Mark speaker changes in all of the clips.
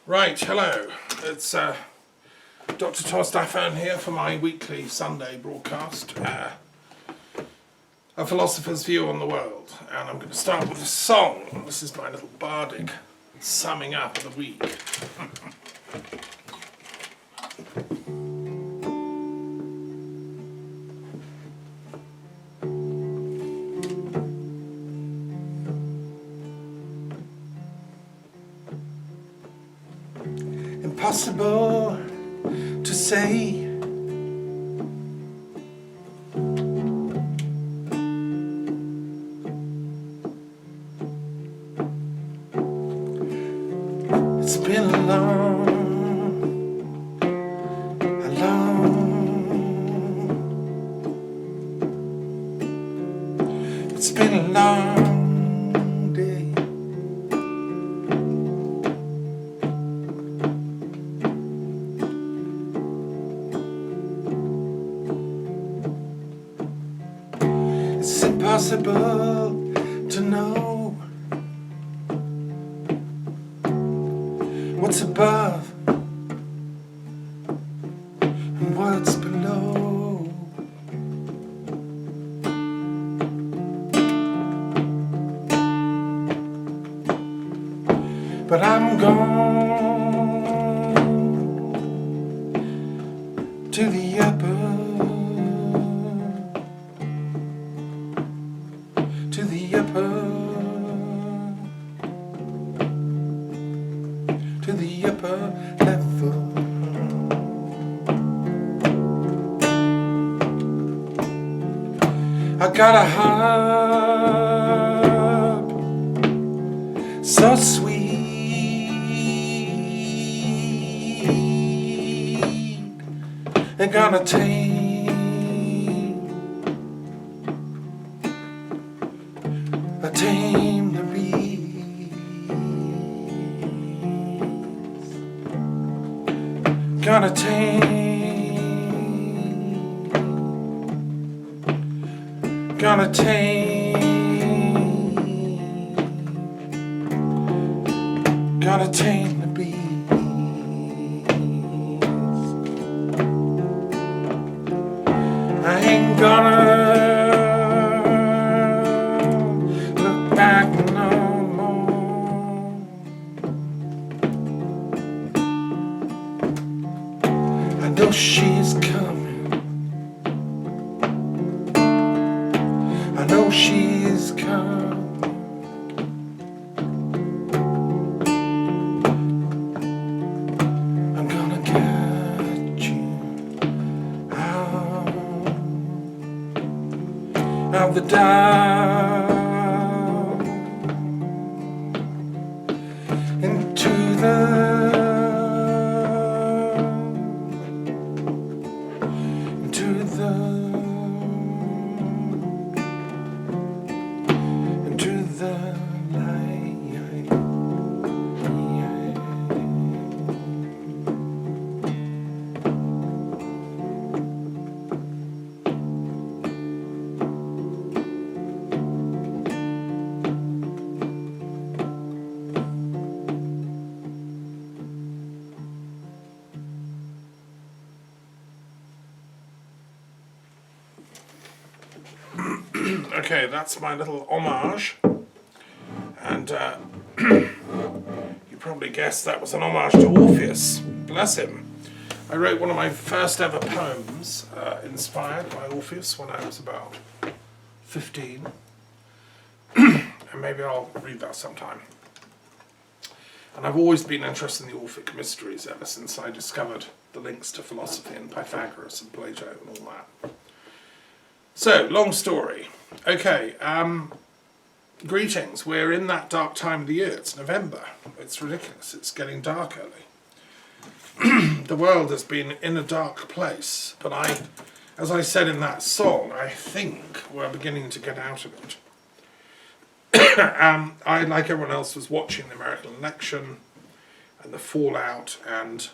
Speaker 1: Right, hello. It's Dr. Daffern here for my weekly Sunday broadcast, A Philosopher's View on the World. And I'm going to start with a song. This is my little bardic summing up of the week. Impossible to say. It's been a long, it's been a long day. It's impossible to know what's above and what's below. But I'm gone to the upper, to the upper, to the upper level. I got a heart so sweet, and gonna tame the beast. Gonna tame the beast. I ain't gonna look back no more. I know she's coming. I know she's coming. I'm gonna get you out of the dark into the light. Okay, that's my little homage, and you probably guessed that was an homage to Orpheus. Bless him. I wrote one of my first ever poems inspired by Orpheus when I was about 15, and maybe I'll read that sometime. And I've always been interested in the Orphic mysteries ever since I discovered the links to philosophy and Pythagoras and Plato and all that. So, long story. Okay, greetings. We're in that dark time of the year. It's November. It's ridiculous. It's getting dark early. The world has been in a dark place, but as I said in that song, I think we're beginning to get out of it. I, like everyone else, was watching the American election and the fallout, and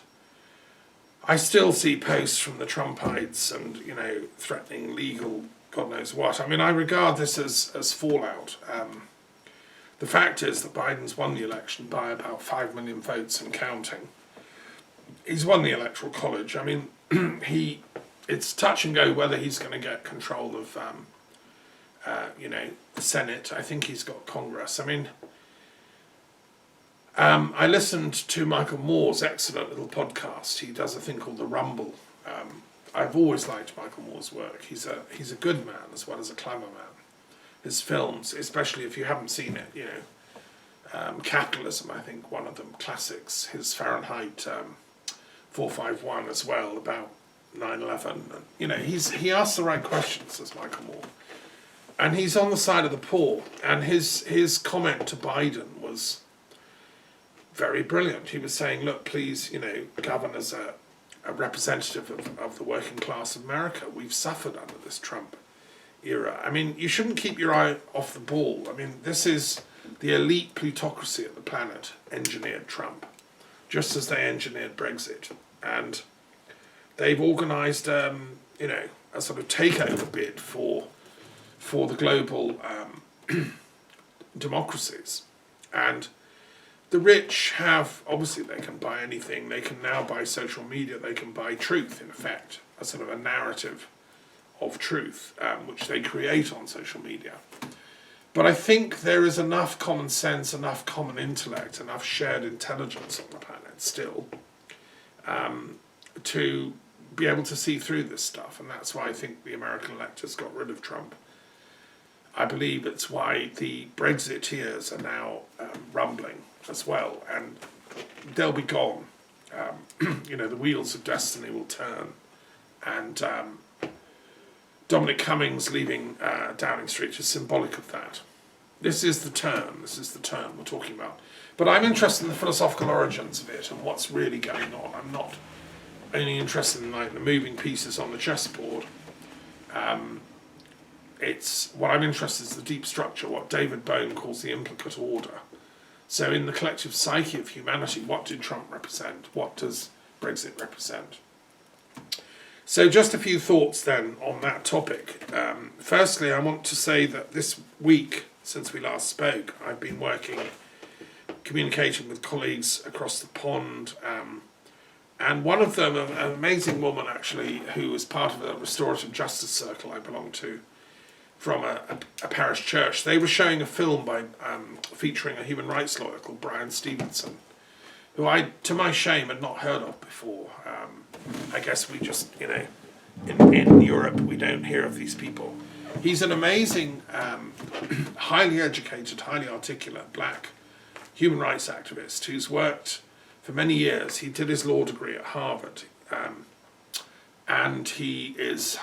Speaker 1: I still see posts from the Trumpites and, threatening legal God knows what. I mean, I regard this as fallout. the fact is that Biden's won the election by about 5 million votes and counting. He's won the Electoral College. I mean, it's touch and go whether he's going to get control of, the Senate. I think he's got Congress. I mean, I listened to Michael Moore's excellent little podcast. He does a thing called The Rumble. I've always liked Michael Moore's work. He's a good man as well as a clever man. His films, especially if you haven't seen it, Capitalism, I think, one of them, classics. His Fahrenheit 451 as well, about 9/11. And, he asks the right questions, as Michael Moore. And he's on the side of the poor. And his comment to Biden was very brilliant. He was saying, look, please, govern as a representative of the working class of America. We've suffered under this Trump era. I mean, you shouldn't keep your eye off the ball. I mean, this is the elite plutocracy of the planet engineered Trump, just as they engineered Brexit. And they've organised, a sort of takeover bid for the global democracies. And the rich have, obviously they can buy anything. They can now buy social media. They can buy truth, in effect, a sort of a narrative of truth, which they create on social media. But I think there is enough common sense, enough common intellect, enough shared intelligence on the planet still to be able to see through this stuff. And that's why I think the American electors got rid of Trump. I believe it's why the Brexiteers are now rumbling as well, and they'll be gone. The wheels of destiny will turn, and Dominic Cummings leaving Downing Street is symbolic of that. This is the term we're talking about. But I'm interested in the philosophical origins of it and what's really going on. I'm not only interested in the moving pieces on the chessboard. What I'm interested in is the deep structure, what David Bohm calls the implicate order. So in the collective psyche of humanity, what did Trump represent? What does Brexit represent? So just a few thoughts then on that topic. Firstly, I want to say that this week, since we last spoke, I've been communicating with colleagues across the pond, and one of them, an amazing woman actually, who was part of a restorative justice circle I belong to, from a parish church. They were showing a film featuring a human rights lawyer called Bryan Stephenson, who I, to my shame, had not heard of before. I guess we just, in Europe, we don't hear of these people. He's an amazing, highly educated, highly articulate black human rights activist who's worked for many years. He did his law degree at Harvard, and he is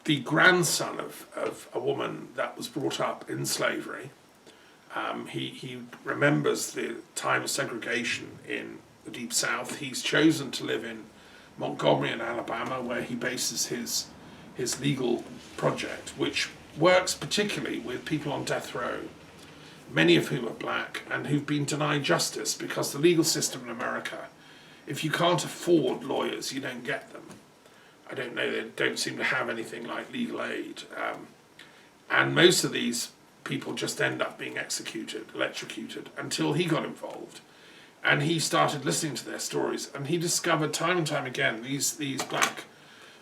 Speaker 1: the grandson of a woman that was brought up in slavery. He remembers the time of segregation in the Deep South. He's chosen to live in Montgomery in Alabama, where he bases his legal project, which works particularly with people on death row, many of whom are black and who've been denied justice because the legal system in America, if you can't afford lawyers, you don't get them. I don't know, they don't seem to have anything like legal aid. And most of these people just end up being electrocuted, until he got involved. And he started listening to their stories, and he discovered time and time again these black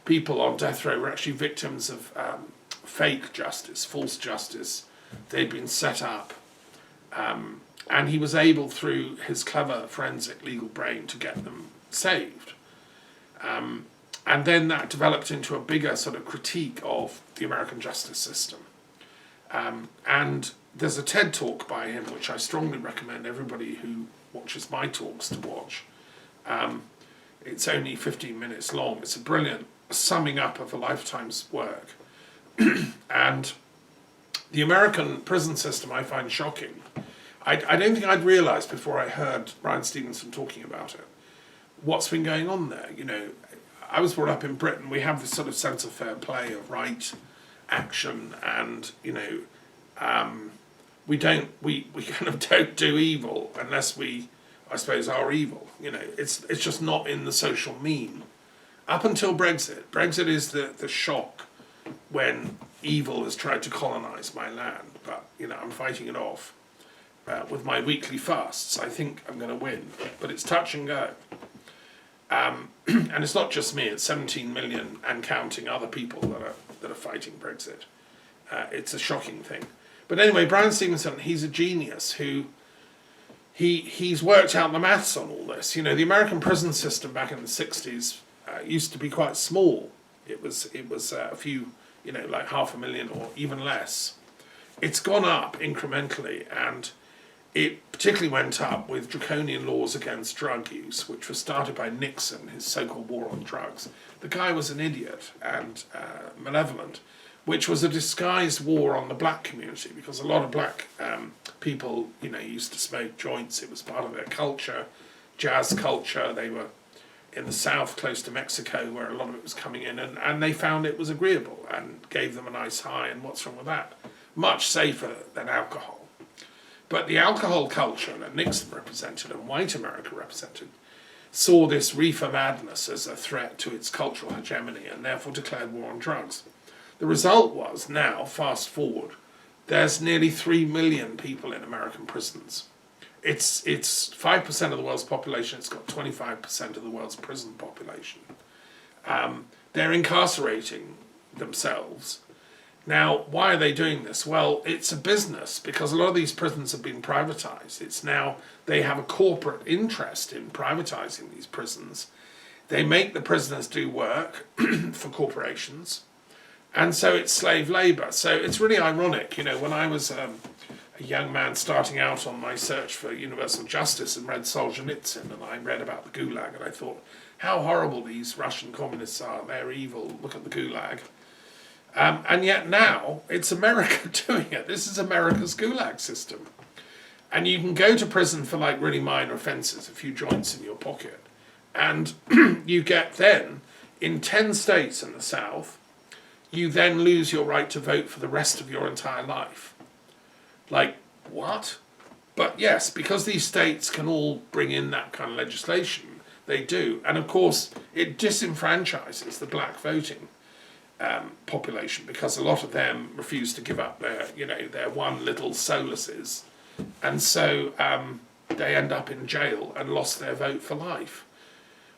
Speaker 1: people on death row were actually victims of fake justice, false justice. They'd been set up. And he was able, through his clever forensic legal brain, to get them saved. And then that developed into a bigger sort of critique of the American justice system. And there's a TED talk by him, which I strongly recommend everybody who watches my talks to watch. It's only 15 minutes long. It's a brilliant summing up of a lifetime's work. And the American prison system I find shocking. I don't think I'd realised before I heard Bryan Stephenson talking about it what's been going on there. I was brought up in Britain. We have this sort of sense of fair play, of right action, and we kind of don't do evil unless we, I suppose, are evil. It's just not in the social mean. Up until Brexit is the shock when evil has tried to colonize my land, but I'm fighting it off with my weekly fasts. I think I'm going to win, but it's touch and go. And it's not just me; it's 17 million and counting other people that are fighting Brexit. It's a shocking thing. But anyway, Bryan Stephenson, he's a genius who he's worked out the maths on all this. The American prison system back in the 60s used to be quite small. It was a few, like 500,000 or even less. It's gone up incrementally, and it particularly went up with draconian laws against drug use, which was started by Nixon, his so-called war on drugs. The guy was an idiot and malevolent, which was a disguised war on the black community, because a lot of black people, used to smoke joints. It was part of their culture, jazz culture. They were in the south, close to Mexico, where a lot of it was coming in, and they found it was agreeable and gave them a nice high, and what's wrong with that? Much safer than alcohol. But the alcohol culture that Nixon represented and white America represented saw this reefer madness as a threat to its cultural hegemony and therefore declared war on drugs. The result was, now, fast forward, there's nearly 3 million people in American prisons. It's 5% of the world's population. It's got 25% of the world's prison population. They're incarcerating themselves. Now, why are they doing this? Well, it's a business, because a lot of these prisons have been privatized. It's now, they have a corporate interest in privatizing these prisons. They make the prisoners do work for corporations. And so it's slave labor. So it's really ironic. When I was a young man starting out on my search for universal justice and read Solzhenitsyn, and I read about the Gulag, and I thought, how horrible these Russian communists are. They're evil. Look at the Gulag. And yet now it's America doing it. This is America's Gulag system. And you can go to prison for like really minor offences, a few joints in your pocket. And you get then, in 10 states in the South, you then lose your right to vote for the rest of your entire life. Like, what? But yes, because these states can all bring in that kind of legislation, they do. And of course, it disenfranchises the black voting population, because a lot of them refuse to give up their one little solaces, and so they end up in jail and lost their vote for life.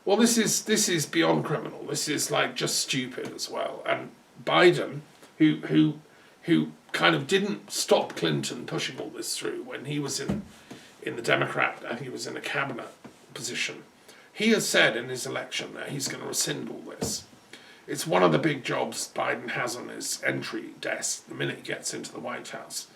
Speaker 1: Well, this is beyond criminal. This is like just stupid as well. And Biden, who kind of didn't stop Clinton pushing all this through when he was in the Democrat, and he was in a cabinet position, he has said in his election that he's going to rescind all this. It's one of the big jobs Biden has on his entry desk the minute he gets into the White House.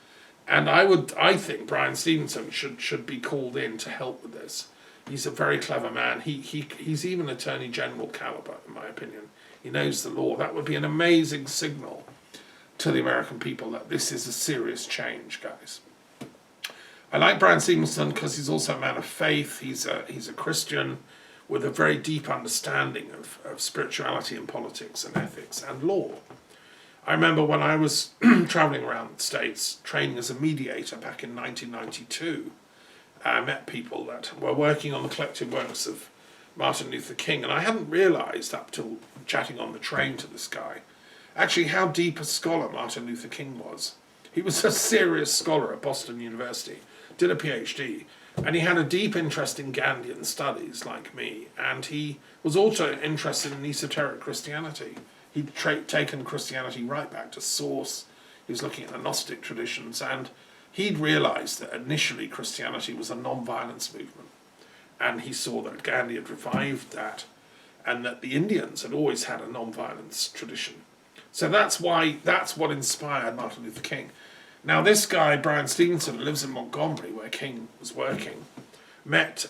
Speaker 1: And I think Bryan Stephenson should be called in to help with this. He's a very clever man. He's even Attorney General caliber, in my opinion. He knows the law. That would be an amazing signal to the American people that this is a serious change, guys. I like Bryan Stephenson because he's also a man of faith. He's a Christian with a very deep understanding of spirituality and politics and ethics and law. I remember when I was travelling around the States, training as a mediator back in 1992, I met people that were working on the collected works of Martin Luther King, and I hadn't realised up till chatting on the train to this guy, actually how deep a scholar Martin Luther King was. He was a serious scholar at Boston University, did a PhD, and he had a deep interest in Gandhian studies, like me, and he was also interested in esoteric Christianity. He'd taken Christianity right back to source. He was looking at the Gnostic traditions, and he'd realised that initially Christianity was a non-violence movement, and he saw that Gandhi had revived that, and that the Indians had always had a non-violence tradition. So that's what inspired Martin Luther King. Now, this guy, Bryan Stephenson, lives in Montgomery, where King was working, met,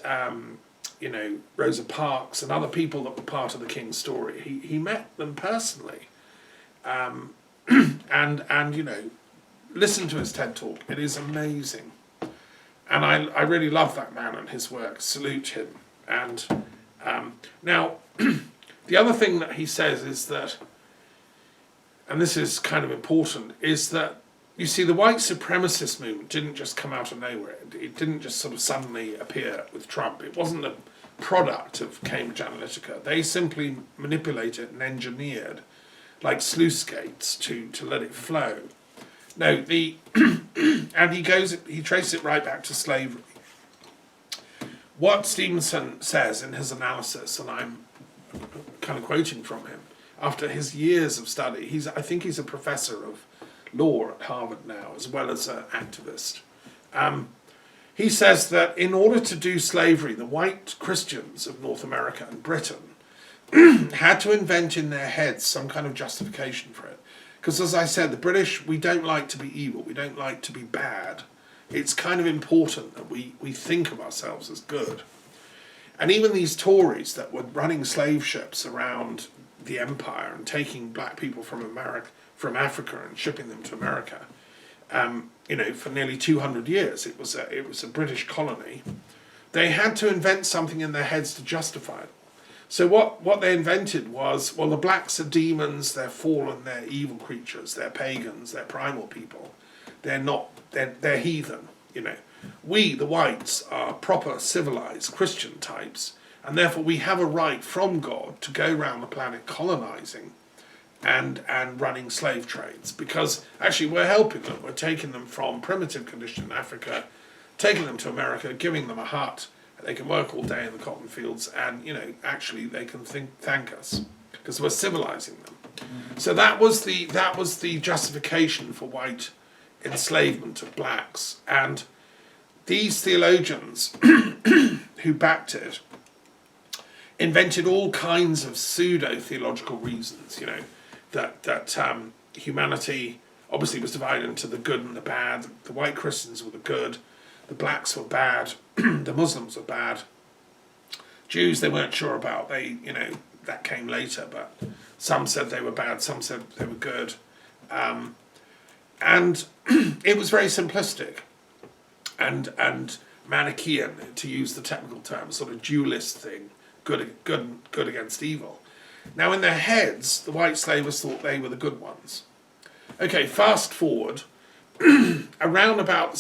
Speaker 1: Rosa Parks and other people that were part of the King story. He met them personally, and listened to his TED Talk. It is amazing. And I really love that man and his work. Salute him. And now, the other thing that he says is that, and this is kind of important, is that, you see, the white supremacist movement didn't just come out of nowhere. It didn't just sort of suddenly appear with Trump. It wasn't a product of Cambridge Analytica. They simply manipulated and engineered like sluice gates to let it flow. No, and he traces it right back to slavery. What Stephenson says in his analysis, and I'm kind of quoting from him, after his years of study, I think he's a professor of law at Harvard now, as well as an activist. He says that in order to do slavery, the white Christians of North America and Britain had to invent in their heads some kind of justification for it. Because as I said, the British, we don't like to be evil, we don't like to be bad. It's kind of important that we think of ourselves as good. And even these Tories that were running slave ships around the empire and taking black people from Africa and shipping them to America, for nearly 200 years, it was a British colony. They had to invent something in their heads to justify it. So what they invented was, well, the blacks are demons, they're fallen, they're evil creatures, they're pagans, they're primal people. They're heathen, We, the whites, are proper civilized Christian types, and therefore we have a right from God to go around the planet colonizing and running slave trades, because actually we're helping them. We're taking them from primitive condition in Africa, taking them to America, giving them a hut. They can work all day in the cotton fields, and actually they can thank us because we're civilizing them. Mm-hmm. So that was the justification for white enslavement of blacks, and these theologians who backed it invented all kinds of pseudo-theological reasons. That humanity obviously was divided into the good and the bad. The white Christians were the good, the blacks were bad, the Muslims were bad. Jews they weren't sure about. That came later, but some said they were bad, some said they were good. And it was very simplistic and Manichaean, to use the technical term, sort of dualist thing, good against evil. Now in their heads, the white slavers thought they were the good ones. Okay, fast forward, around about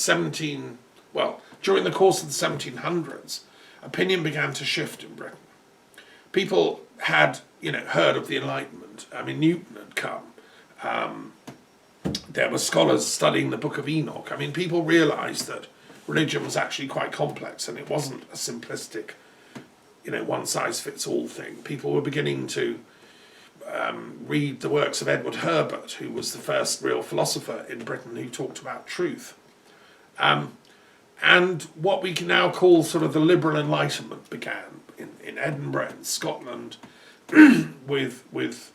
Speaker 1: during the course of the 1700s, opinion began to shift in Britain. People had, heard of the Enlightenment. I mean, Newton had come. There were scholars studying the Book of Enoch. I mean, people realised that religion was actually quite complex and it wasn't a simplistic, one-size-fits-all thing. People were beginning to read the works of Edward Herbert, who was the first real philosopher in Britain who talked about truth. And what we can now call sort of the liberal enlightenment began in Edinburgh and Scotland with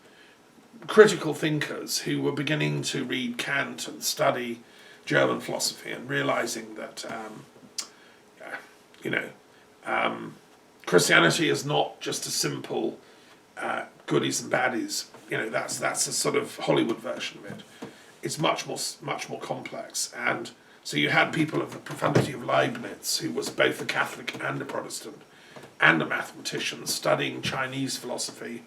Speaker 1: critical thinkers who were beginning to read Kant and study German philosophy and realizing that Christianity is not just a simple goodies and baddies. That's a sort of Hollywood version of it. It's much more complex. And so you had people of the profundity of Leibniz, who was both a Catholic and a Protestant, and a mathematician studying Chinese philosophy,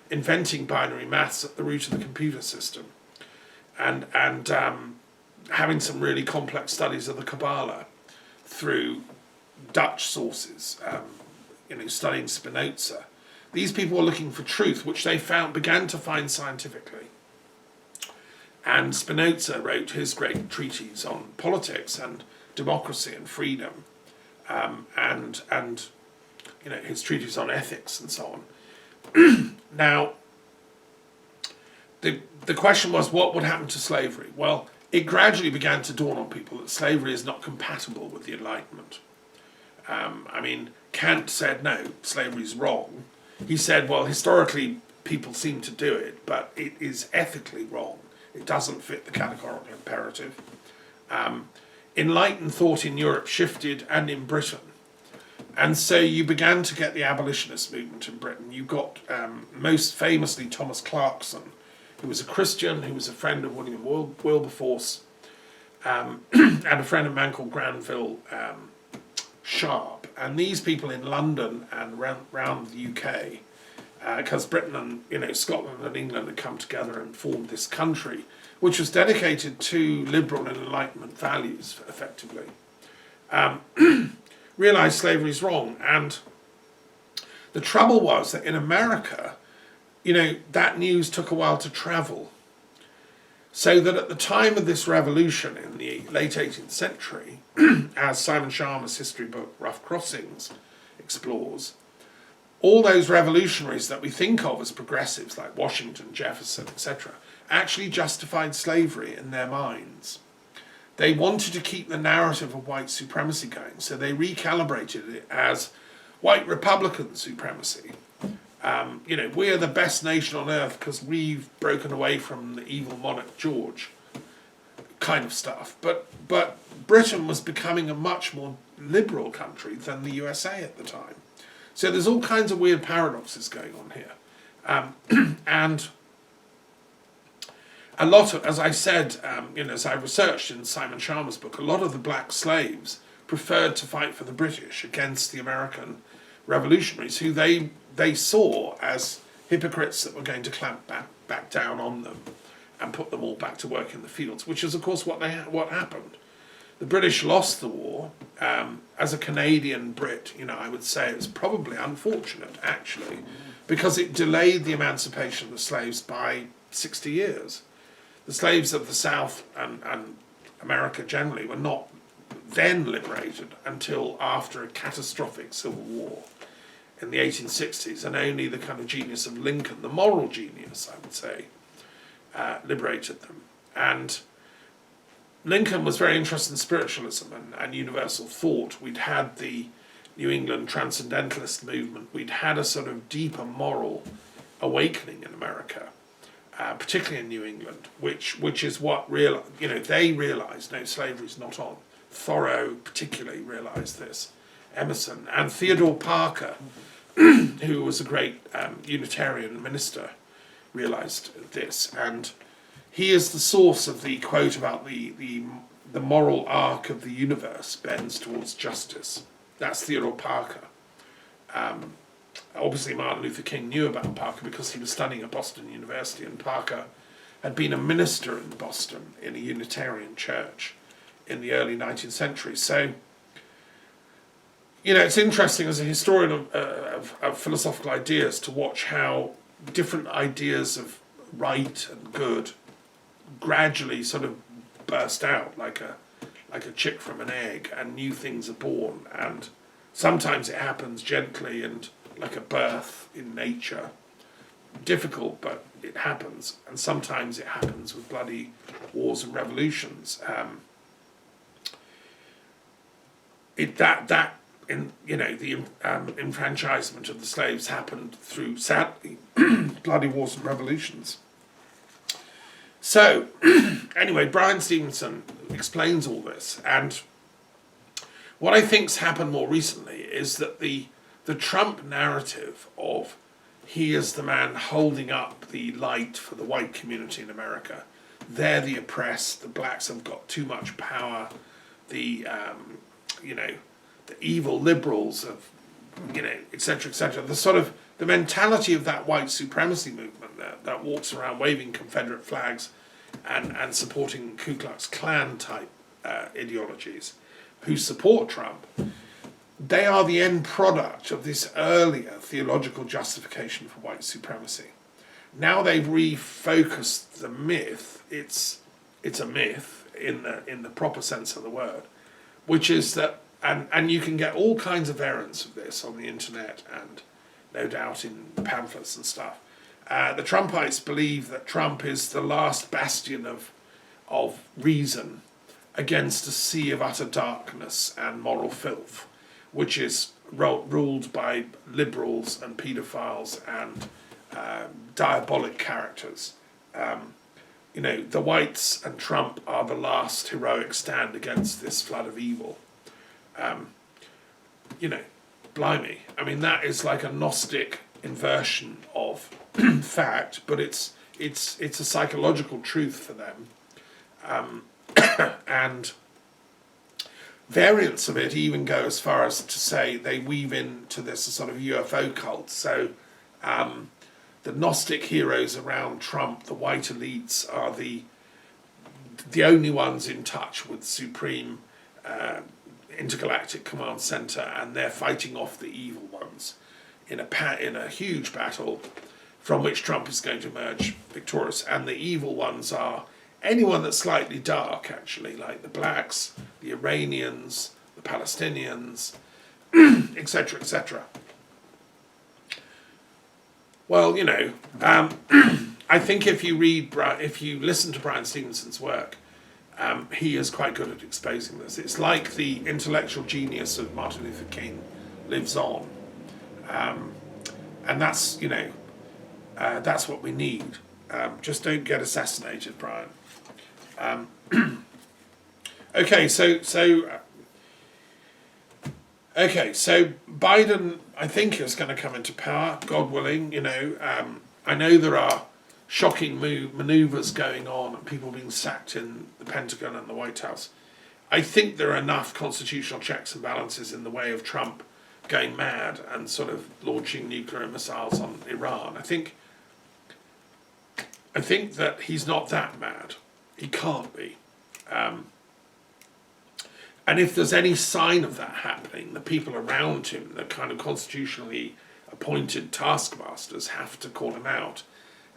Speaker 1: inventing binary maths at the root of the computer system, and having some really complex studies of the Kabbalah through Dutch sources, studying Spinoza. These people were looking for truth, which they began to find scientifically. And Spinoza wrote his great treatise on politics and democracy and freedom, and his treatise on ethics and so on. Now, the question was, what would happen to slavery? Well, it gradually began to dawn on people that slavery is not compatible with the Enlightenment. Kant said, no, slavery is wrong. He said, well, historically people seem to do it, but it is ethically wrong. It doesn't fit the categorical imperative. Enlightened thought in Europe shifted, and in Britain. And so you began to get the abolitionist movement in Britain. You got, most famously, Thomas Clarkson, who was a Christian, who was a friend of William Wilberforce, and a friend of a man called Granville Sharp. And these people in London and around the UK, because Britain and Scotland and England had come together and formed this country, which was dedicated to liberal and Enlightenment values, effectively, realised slavery is wrong. And the trouble was that in America, that news took a while to travel. So that at the time of this revolution in the late 18th century, as Simon Sharma's history book Rough Crossings explores, all those revolutionaries that we think of as progressives, like Washington, Jefferson, etc., actually justified slavery in their minds. They wanted to keep the narrative of white supremacy going, so they recalibrated it as white Republican supremacy. We are the best nation on earth because we've broken away from the evil monarch George, kind of stuff. But Britain was becoming a much more liberal country than the USA at the time. So there's all kinds of weird paradoxes going on here. And a lot of, as I said, as I researched in Simon Sharma's book, a lot of the black slaves preferred to fight for the British against the American revolutionaries, who they saw as hypocrites that were going to clamp back down on them and put them all back to work in the fields, which is, of course, what happened. The British lost the war. As a Canadian Brit, I would say it was probably unfortunate, actually, because it delayed the emancipation of the slaves by 60 years. The slaves of the South and America generally were not then liberated until after a catastrophic civil war in the 1860s, and only the kind of genius of Lincoln, the moral genius, I would say, liberated them. And Lincoln was very interested in spiritualism and universal thought. We'd had the New England transcendentalist movement. We'd had a sort of deeper moral awakening in America, particularly in New England, which is what they realised, no, slavery's not on. Thoreau particularly realised this. Emerson and Theodore Parker, who was a great Unitarian minister, realised this, and he is the source of the quote about the moral arc of the universe bends towards justice. That's Theodore Parker. Obviously Martin Luther King knew about Parker because he was studying at Boston University, and Parker had been a minister in Boston in a Unitarian church in the early 19th century. So, it's interesting as a historian of philosophical ideas to watch how different ideas of right and good gradually sort of burst out like a chick from an egg, and new things are born, and sometimes it happens gently and like a birth in nature, difficult, but it happens, and sometimes it happens with bloody wars and revolutions. The enfranchisement of the slaves happened through, sadly, bloody wars and revolutions. So, anyway, Bryan Stephenson explains all this, and what I think's happened more recently is that the Trump narrative of he is the man holding up the light for the white community in America, they're the oppressed, the blacks have got too much power, the evil liberals of, etc., etc. The sort of the mentality of that white supremacy movement that walks around waving Confederate flags and supporting Ku Klux Klan type ideologies, who support Trump, they are the end product of this earlier theological justification for white supremacy. Now they've refocused the myth. It's a myth in the proper sense of the word, which is that, and you can get all kinds of variants of this on the internet and no doubt in pamphlets and stuff. The Trumpites believe that Trump is the last bastion of reason against a sea of utter darkness and moral filth, which is ruled by liberals and paedophiles and diabolic characters. The whites and Trump are the last heroic stand against this flood of evil. Blimey. I mean, that is like a Gnostic inversion of fact, but it's a psychological truth for them. And variants of it even go as far as to say they weave into this a sort of UFO cult. So the Gnostic heroes around Trump, the white elites, are the only ones in touch with supreme intergalactic command center, and they're fighting off the evil ones in a huge battle from which Trump is going to emerge victorious. And the evil ones are anyone that's slightly dark, actually, like the blacks, the Iranians, the Palestinians, etc., etc. Well, I think if you listen to Bryan Stephenson's work, he is quite good at exposing this. It's like the intellectual genius of Martin Luther King lives on, and that's that's what we need. Just don't get assassinated, Brian. Okay, so Biden, I think, is going to come into power, God willing. I know there are shocking manoeuvres going on and people being sacked in the Pentagon and the White House. I think there are enough constitutional checks and balances in the way of Trump going mad and sort of launching nuclear missiles on Iran. I think that he's not that mad. He can't be. And if there's any sign of that happening, the people around him, the kind of constitutionally appointed taskmasters, have to call him out.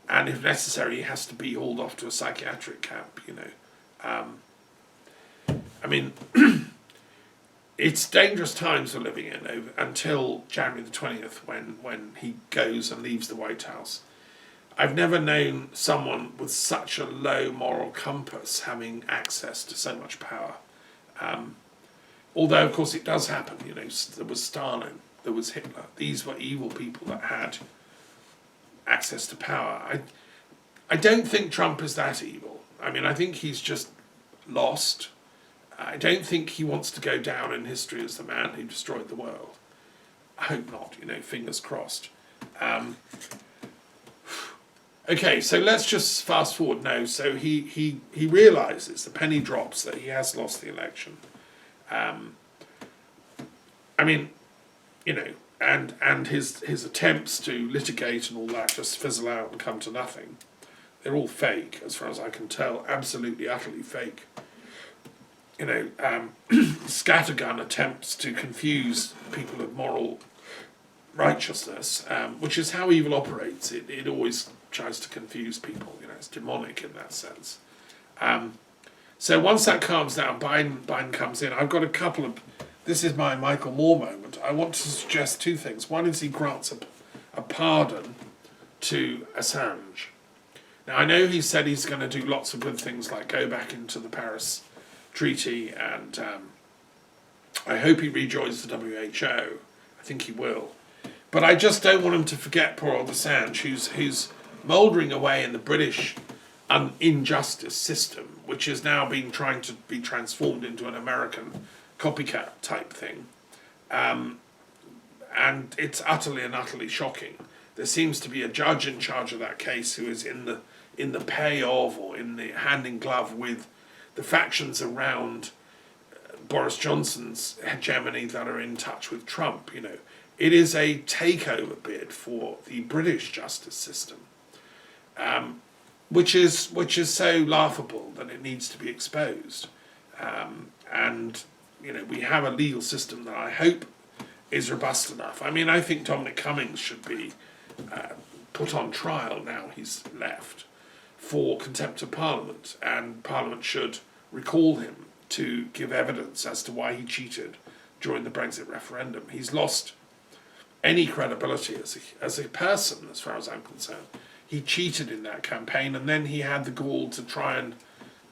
Speaker 1: And if necessary, he has to be hauled off to a psychiatric camp, it's dangerous times we're living in until January the 20th when he goes and leaves the White House. I've never known someone with such a low moral compass having access to so much power. Although, of course, it does happen. There was Stalin, there was Hitler. These were evil people that had access to power. I don't think Trump is that evil. I think he's just lost. I don't think he wants to go down in history as the man who destroyed the world. I hope not, fingers crossed. Okay, so let's just fast forward now. So he realises, the penny drops, that he has lost the election. And his attempts to litigate and all that just fizzle out and come to nothing. They're all fake, as far as I can tell. Absolutely, utterly fake. Scattergun attempts to confuse people of moral righteousness, which is how evil operates. It always tries to confuse people. It's demonic in that sense. So once that calms down, Biden comes in. I've got a couple of... This is my Michael Moore moment. I want to suggest two things. One is he grants a pardon to Assange. Now, I know he said he's going to do lots of good things, like go back into the Paris Treaty, and I hope he rejoins the WHO. I think he will. But I just don't want him to forget poor old Assange, who's mouldering away in the British injustice system, which is now trying to be transformed into an American copycat type thing. And it's utterly and utterly shocking. There seems to be a judge in charge of that case who is in the pay of, or in the hand in glove with, the factions around Boris Johnson's hegemony that are in touch with Trump. It is a takeover bid for the British justice system, which is so laughable that it needs to be exposed. And we have a legal system that I hope is robust enough. I think Dominic Cummings should be put on trial now he's left for contempt of Parliament, and Parliament should recall him to give evidence as to why he cheated during the Brexit referendum. He's lost any credibility as a person, as far as I'm concerned. He cheated in that campaign, and then he had the gall to try and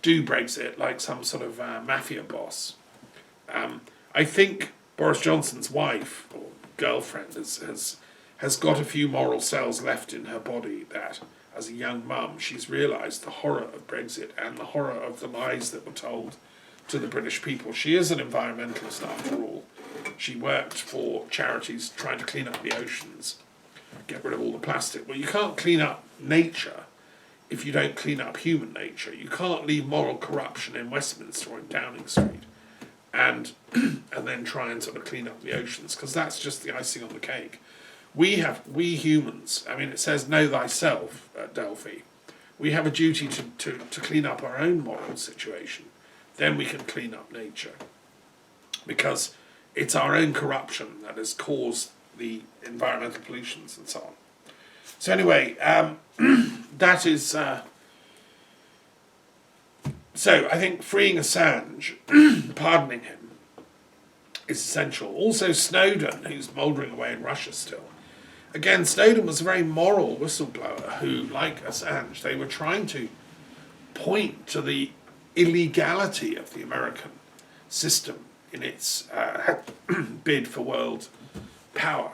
Speaker 1: do Brexit like some sort of mafia boss. I think Boris Johnson's wife, or girlfriend, has got a few moral cells left in her body that, as a young mum, she's realised the horror of Brexit and the horror of the lies that were told to the British people. She is an environmentalist, after all. She worked for charities trying to clean up the oceans, get rid of all the plastic. Well, you can't clean up nature if you don't clean up human nature. You can't leave moral corruption in Westminster or in Downing Street and then try and sort of clean up the oceans, because that's just the icing on the cake. We humans, it says know thyself at Delphi. We have a duty to clean up our own moral situation. Then we can clean up nature. Because it's our own corruption that has caused the environmental pollutions and so on. So anyway, that is... so I think freeing Assange, pardoning him, is essential. Also Snowden, who's mouldering away in Russia still. Again, Snowden was a very moral whistleblower who, like Assange, they were trying to point to the illegality of the American system in its bid for world power.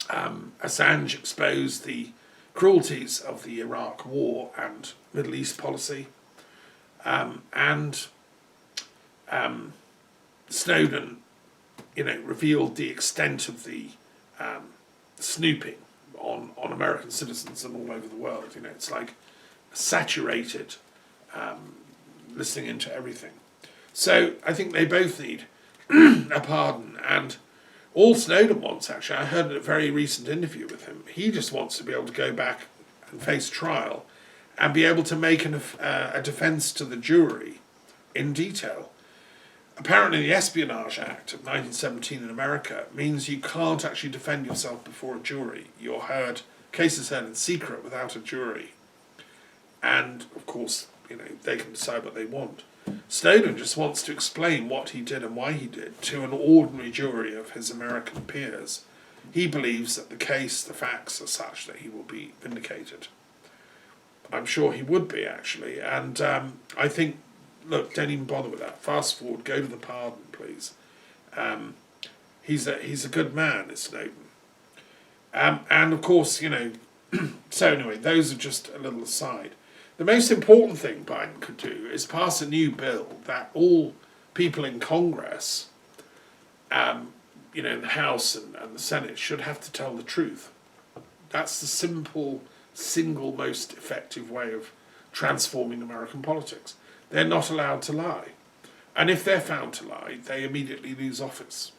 Speaker 1: Assange exposed the cruelties of the Iraq War and Middle East policy, and Snowden, revealed the extent of the snooping on American citizens and all over the world. It's like saturated listening into everything. So I think they both need a pardon. And all Snowden wants, actually, I heard in a very recent interview with him, he just wants to be able to go back and face trial and be able to make a defence to the jury in detail. Apparently the Espionage Act of 1917 in America means you can't actually defend yourself before a jury. Cases heard in secret without a jury. And, of course, they can decide what they want. Snowden just wants to explain what he did and why he did to an ordinary jury of his American peers. He believes that the facts are such that he will be vindicated. I'm sure he would be, actually. And I think, look, don't even bother with that. Fast forward, go to the pardon, please. He's a good man, is Snowden. And of course, so anyway, those are just a little aside. The most important thing Biden could do is pass a new bill that all people in Congress, in the House and the Senate, should have to tell the truth. That's the single most effective way of transforming American politics. They're not allowed to lie. And if they're found to lie, they immediately lose office.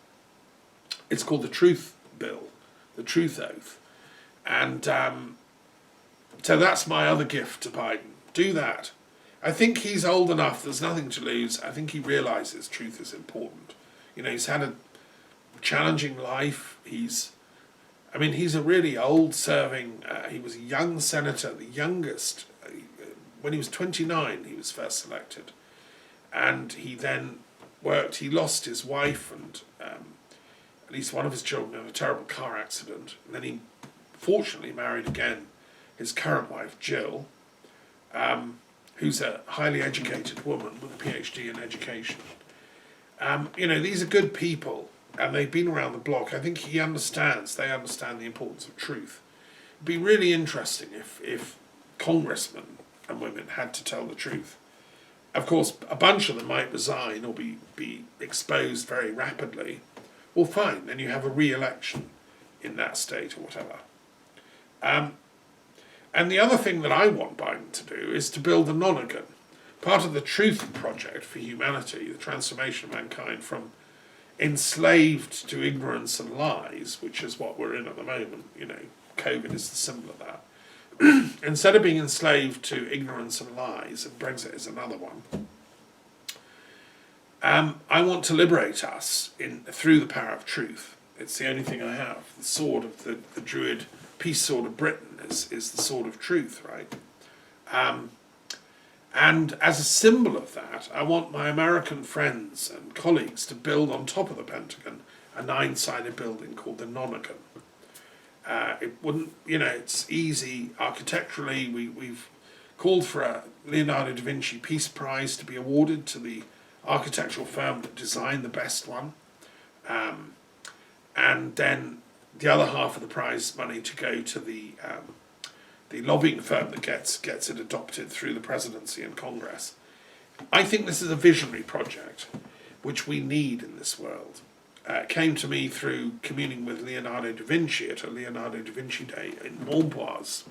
Speaker 1: It's called the Truth Bill, the Truth Oath. And so that's my other gift to Biden. Do that. I think he's old enough, there's nothing to lose. I think he realises truth is important. He's had a challenging life. He's a really old-serving, he was a young senator, the youngest. When he was 29, he was first elected. And he then worked, he lost his wife and at least one of his children in a terrible car accident. And then he fortunately married again his current wife, Jill, who's a highly educated woman with a PhD in education. These are good people, and they've been around the block. I think they understand the importance of truth. It'd be really interesting if congressmen and women had to tell the truth. Of course, a bunch of them might resign or be exposed very rapidly. Well, fine, then you have a re-election in that state or whatever. And the other thing that I want Biden to do is to build a Nonagon, part of the Truth Project for humanity, the transformation of mankind from enslaved to ignorance and lies, which is what we're in at the moment. COVID is the symbol of that. Instead of being enslaved to ignorance and lies, and Brexit is another one, I want to liberate us through the power of truth. It's the only thing I have. The sword of the Druid peace sword of Britain is the sword of truth, right? And as a symbol of that, I want my American friends and colleagues to build on top of the Pentagon a 9-sided building called the Nonagon. It wouldn't, it's easy architecturally. We've called for a Leonardo da Vinci Peace Prize to be awarded to the architectural firm that designed the best one. And then the other half of the prize money to go to the lobbying firm that gets it adopted through the presidency and Congress. I think this is a visionary project which we need in this world. It came to me through communing with Leonardo da Vinci at a Leonardo da Vinci Day in Montboise